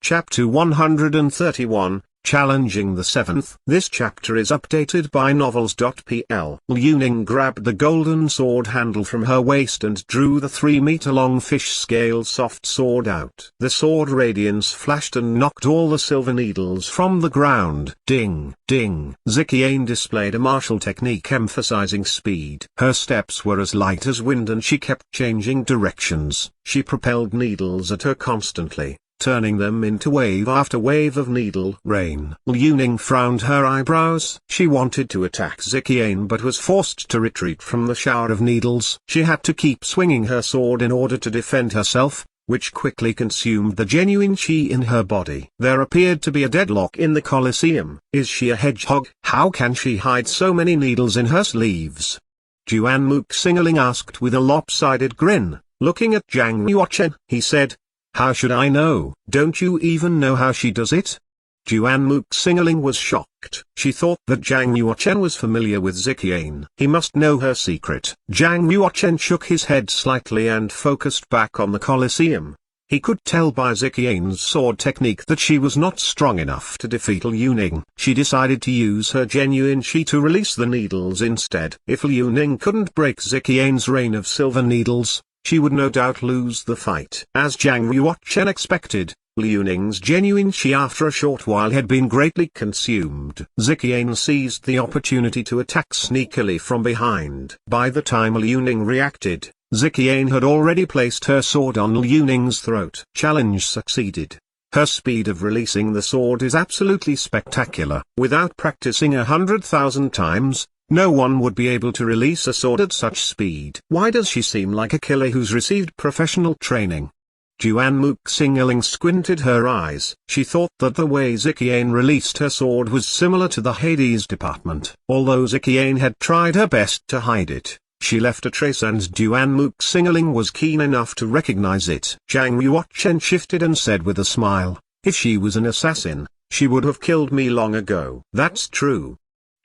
Chapter 131, Challenging the Seventh. This chapter is updated by Novels.pl. Liu Ning grabbed the golden sword handle from her waist and drew the 3-meter-long fish-scale soft sword out. The sword radiance flashed and knocked all the silver needles from the ground. Ding, ding. Ziqian displayed a martial technique emphasizing speed. Her steps were as light as wind and she kept changing directions. She propelled needles at her constantly, turning them into wave after wave of needle rain. Liu Ning frowned her eyebrows. She wanted to attack Ziqian but was forced to retreat from the shower of needles. She had to keep swinging her sword in order to defend herself, which quickly consumed the genuine qi in her body. There appeared to be a deadlock in the Colosseum. Is she a hedgehog? How can she hide so many needles in her sleeves? Juan Muxingling asked with a lopsided grin. Looking at Zhang Yuochen, he said, "How should I know? Don't you even know how she does it?" Juan Muxingling was shocked. She thought that Zhang Yuochen was familiar with Ziqian. He must know her secret. Zhang Yuochen shook his head slightly and focused back on the Colosseum. He could tell by Ziqian's sword technique that she was not strong enough to defeat Liu Ning. She decided to use her genuine qi to release the needles instead. If Liu Ning couldn't break Ziqian's rain of silver needles, she would no doubt lose the fight. As Zhang Yuochen expected, Liu Ning's genuine qi after a short while had been greatly consumed. Ziqian seized the opportunity to attack sneakily from behind. By the time Liu Ning reacted, Ziqian had already placed her sword on Liu Ning's throat. Challenge succeeded. Her speed of releasing the sword is absolutely spectacular. Without practicing 100,000 times, no one would be able to release a sword at such speed. Why does she seem like a killer who's received professional training? Juan Muxingling squinted her eyes. She thought that the way Ziqian released her sword was similar to the Hades department. Although Ziqian had tried her best to hide it, she left a trace and Juan Muxingling was keen enough to recognize it. Zhang Yuochen shifted and said with a smile, "If she was an assassin, she would have killed me long ago." That's true.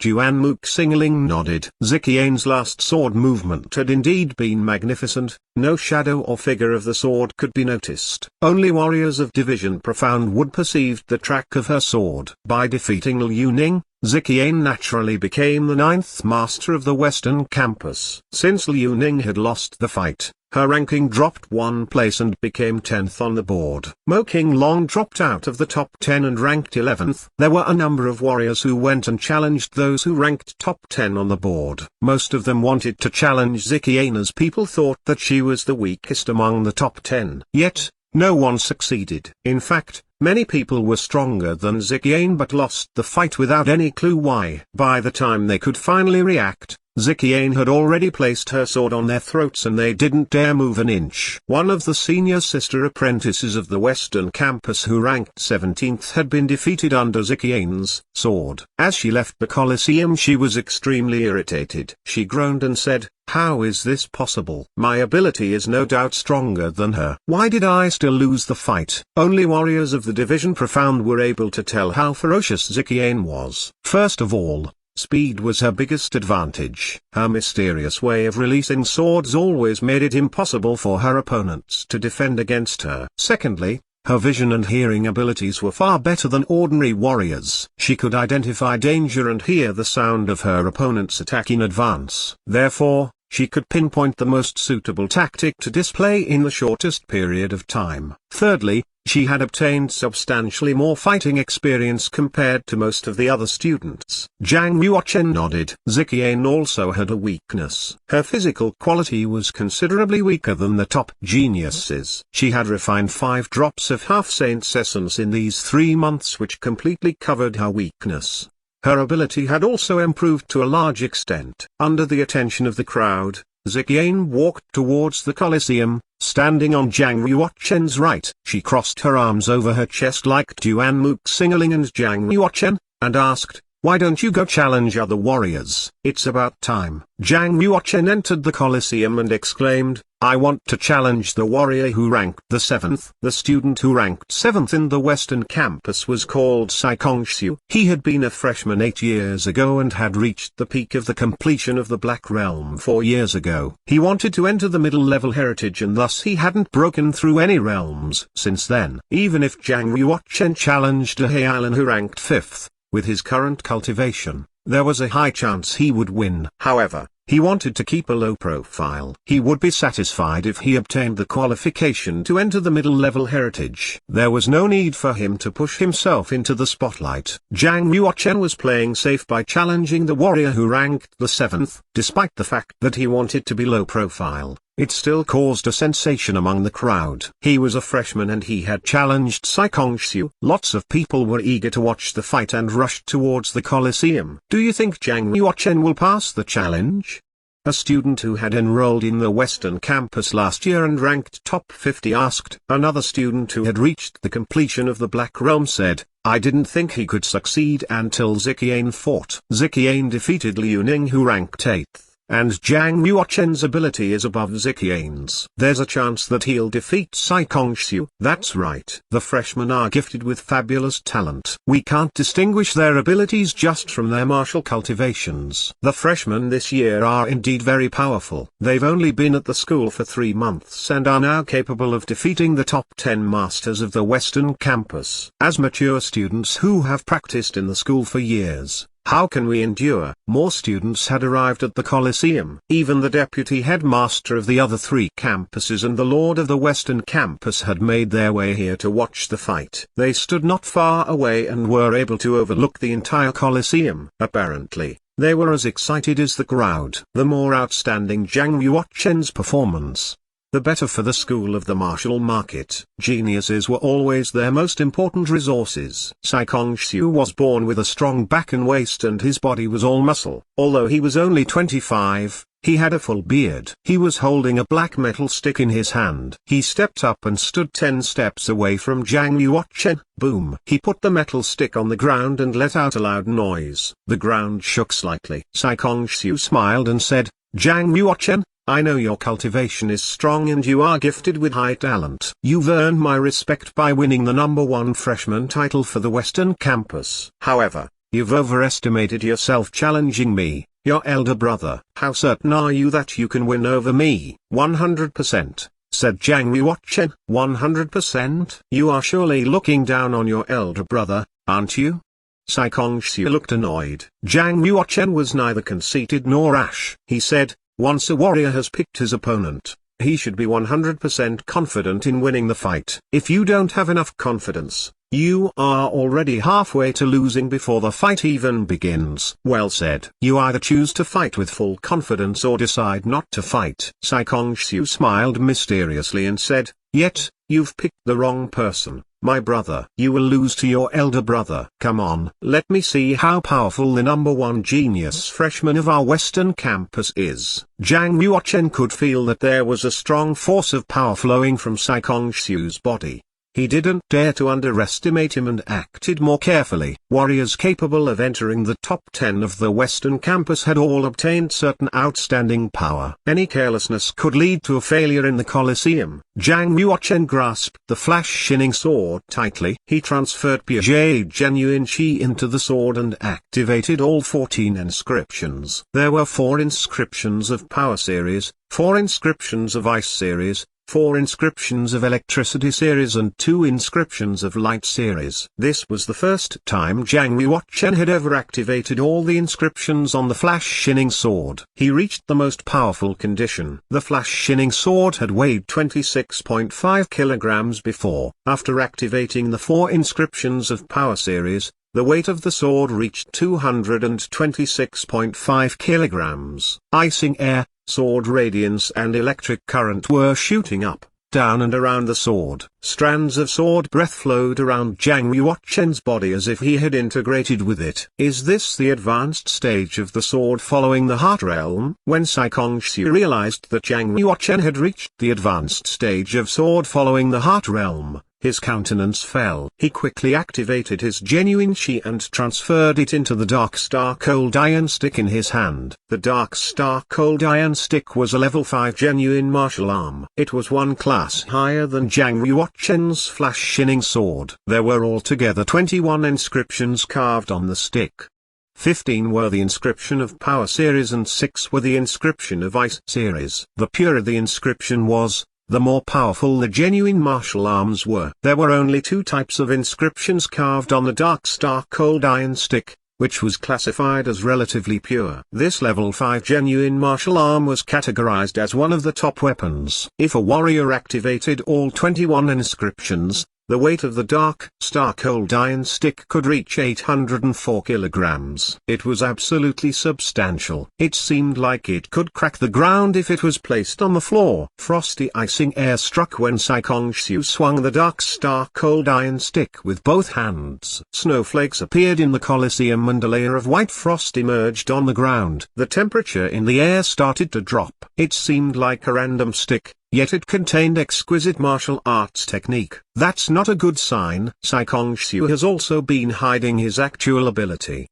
Juan Muxingling nodded. Ziqian's last sword movement had indeed been magnificent. No shadow or figure of the sword could be noticed. Only warriors of Division Profound would perceive the track of her sword. By defeating Liu Ning, Ziqian naturally became the 9th master of the Western Campus. Since Liu Ning had lost the fight, her ranking dropped 1 place and became 10th on the board. Mo Qinglong dropped out of the top 10 and ranked 11th. There were a number of warriors who went and challenged those who ranked top 10 on the board. Most of them wanted to challenge Ziqian as people thought that she was the weakest among the top 10. Yet, no one succeeded. In fact, many people were stronger than Ziqian but lost the fight without any clue why. By the time they could finally react, Ziqian had already placed her sword on their throats and they didn't dare move an inch. One of the senior sister apprentices of the Western Campus who ranked 17th had been defeated under Ziqian's sword. As she left the Colosseum she was extremely irritated. She groaned and said, "How is this possible? My ability is no doubt stronger than her. Why did I still lose the fight?" Only warriors of the Division Profound were able to tell how ferocious Ziqian was. First of all, speed was her biggest advantage. Her mysterious way of releasing swords always made it impossible for her opponents to defend against her. Secondly, her vision and hearing abilities were far better than ordinary warriors. She could identify danger and hear the sound of her opponent's attack in advance. Therefore, she could pinpoint the most suitable tactic to display in the shortest period of time. Thirdly, she had obtained substantially more fighting experience compared to most of the other students. Zhang Yuochen nodded. Ziqian also had a weakness. Her physical quality was considerably weaker than the top geniuses. She had refined 5 drops of half-saint's essence in these 3 months which completely covered her weakness. Her ability had also improved to a large extent. Under the attention of the crowd, Ziqian walked towards the Colosseum, standing on Zhang Yuochen's right. She crossed her arms over her chest like Juan Muxingling and Zhang Yuochen, and asked, "Why don't you go challenge other warriors? It's about time." Zhang Yuochen entered the Colosseum and exclaimed, I want to challenge the warrior who ranked the 7th. The student who ranked 7th in the Western Campus was called Saikongxiu. He had been a freshman 8 years ago and had reached the peak of the completion of the Black Realm 4 years ago. He wanted to enter the middle-level heritage and thus he hadn't broken through any realms since then. Even if Zhang Yuochen challenged a Heilan who ranked 5th, with his current cultivation, there was a high chance he would win. However, he wanted to keep a low profile. He would be satisfied if he obtained the qualification to enter the middle-level heritage. There was no need for him to push himself into the spotlight. Zhang Yuochen was playing safe by challenging the warrior who ranked the 7th. Despite the fact that he wanted to be low profile, it still caused a sensation among the crowd. He was a freshman and he had challenged Saikongxiu. Lots of people were eager to watch the fight and rushed towards the Colosseum. Do you think Zhang Yuochen will pass the challenge? A student who had enrolled in the Western Campus last year and ranked top 50 asked. Another student who had reached the completion of the Black Realm said, I didn't think he could succeed until Ziqian fought. Ziqian defeated Liu Ning who ranked 8th. And Zhang Yuochen's ability is above Ziqian's. There's a chance that he'll defeat Saikongxiu. That's right. The freshmen are gifted with fabulous talent. We can't distinguish their abilities just from their martial cultivations. The freshmen this year are indeed very powerful. They've only been at the school for 3 months and are now capable of defeating the top 10 masters of the Western Campus. As mature students who have practiced in the school for years, how can we endure? More students had arrived at the Colosseum. Even the deputy headmaster of the other 3 campuses and the lord of the Western Campus had made their way here to watch the fight. They stood not far away and were able to overlook the entire Colosseum. Apparently, they were as excited as the crowd. The more outstanding Zhang Yuochen's performance, the better for the school of the martial market. Geniuses were always their most important resources. Saikongxiu was born with a strong back and waist and his body was all muscle. Although he was only 25, he had a full beard. He was holding a black metal stick in his hand. He stepped up and stood 10 steps away from Zhang Yuochen. Boom! He put the metal stick on the ground and let out a loud noise. The ground shook slightly. Saikongxiu smiled and said, Zhang Yuochen, I know your cultivation is strong and you are gifted with high talent. You've earned my respect by winning the #1 freshman title for the Western Campus. However, you've overestimated yourself challenging me, your elder brother. How certain are you that you can win over me? 100%, said Zhang Yuochen. 100%? You are surely looking down on your elder brother, aren't you? Saikongxiu looked annoyed. Zhang Yuochen was neither conceited nor rash. He said, once a warrior has picked his opponent, he should be 100% confident in winning the fight. If you don't have enough confidence, you are already halfway to losing before the fight even begins. Well said. You either choose to fight with full confidence or decide not to fight. Saikongxiu smiled mysteriously and said, yet, you've picked the wrong person. My brother. You will lose to your elder brother. Come on. Let me see how powerful the #1 genius freshman of our Western Campus is. Zhang Yuochen could feel that there was a strong force of power flowing from Saikongxiu's body. He didn't dare to underestimate him and acted more carefully. Warriors capable of entering the top 10 of the Western Campus had all obtained certain outstanding power. Any carelessness could lead to a failure in the Colosseum. Zhang Yuochen grasped the flash shining sword tightly. He transferred Piaget Genuine Qi into the sword and activated all 14 inscriptions. There were 4 inscriptions of Power Series, 4 inscriptions of Ice Series, 4 inscriptions of Electricity Series and 2 inscriptions of Light Series. This was the first time Zhang Yuochen had ever activated all the inscriptions on the Flash Shining Sword. He reached the most powerful condition. The Flash Shining Sword had weighed 26.5 kilograms before. After activating the 4 inscriptions of Power Series, the weight of the sword reached 226.5 kilograms. Icing air, sword radiance and electric current were shooting up, down and around the sword. Strands of sword breath flowed around Zhang Yuochen's body as if he had integrated with it. Is this the advanced stage of the sword following the Heart Realm? When Saikongxiu realized that Zhang Yuochen had reached the advanced stage of sword following the Heart Realm, his countenance fell. He quickly activated his genuine chi and transferred it into the Dark Star Cold Iron Stick in his hand. The Dark Star Cold Iron Stick was a level 5 genuine martial arm. It was one class higher than Zhang Yuochen's Flash Shining Sword. There were altogether 21 inscriptions carved on the stick. 15 were the inscription of Power Series and 6 were the inscription of Ice Series. The purer the inscription was, the more powerful the genuine martial arms were. There were only 2 types of inscriptions carved on the Dark Star Cold Iron Stick, which was classified as relatively pure. This level 5 genuine martial arm was categorized as one of the top weapons. If a warrior activated all 21 inscriptions, the weight of the Dark Star Cold Iron Stick could reach 804 kilograms. It was absolutely substantial. It seemed like it could crack the ground if it was placed on the floor. Frosty icing air struck when Sai Kongxiu swung the Dark Star Cold Iron Stick with both hands. Snowflakes appeared in the Colosseum and a layer of white frost emerged on the ground. The temperature in the air started to drop. It seemed like a random stick, yet it contained exquisite martial arts technique. That's not a good sign. Sai Kongxiu has also been hiding his actual ability.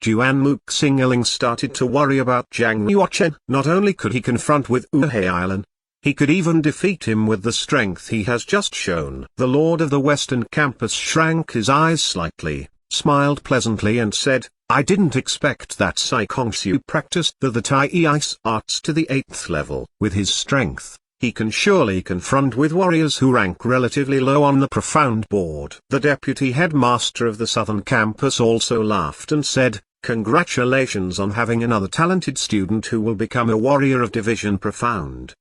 Juan Muxingling started to worry about Zhang Yuochen. Not only could he confront with Uhe Island, he could even defeat him with the strength he has just shown. The Lord of the Western Campus shrank his eyes slightly, smiled pleasantly and said, I didn't expect that Sai Kongxiu practiced the Tai Ice arts to the 8th level. With his strength, he can surely confront with warriors who rank relatively low on the profound board. The deputy headmaster of the Southern Campus also laughed and said, congratulations on having another talented student who will become a warrior of Division Profound.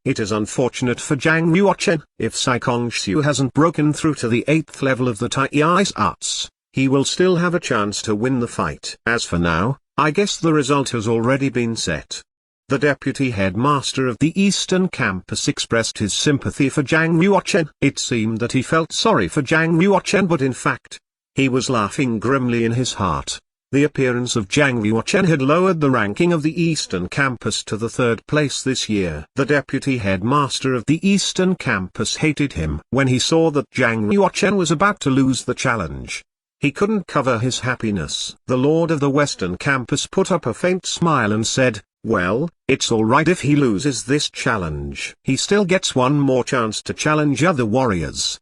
It is unfortunate for Zhang Yuochen. If Sai Kongxiu hasn't broken through to the 8th level of the Tai Ice arts, he will still have a chance to win the fight. As for now, I guess the result has already been set. The deputy headmaster of the Eastern Campus expressed his sympathy for Zhang Yuochen. It seemed that he felt sorry for Zhang Yuochen, but in fact, he was laughing grimly in his heart. The appearance of Zhang Yuochen had lowered the ranking of the Eastern Campus to the 3rd place this year. The deputy headmaster of the Eastern Campus hated him. When he saw that Zhang Yuochen was about to lose the challenge, he couldn't cover his happiness. The Lord of the Western Campus put up a faint smile and said, well, it's alright if he loses this challenge. He still gets one more chance to challenge other warriors.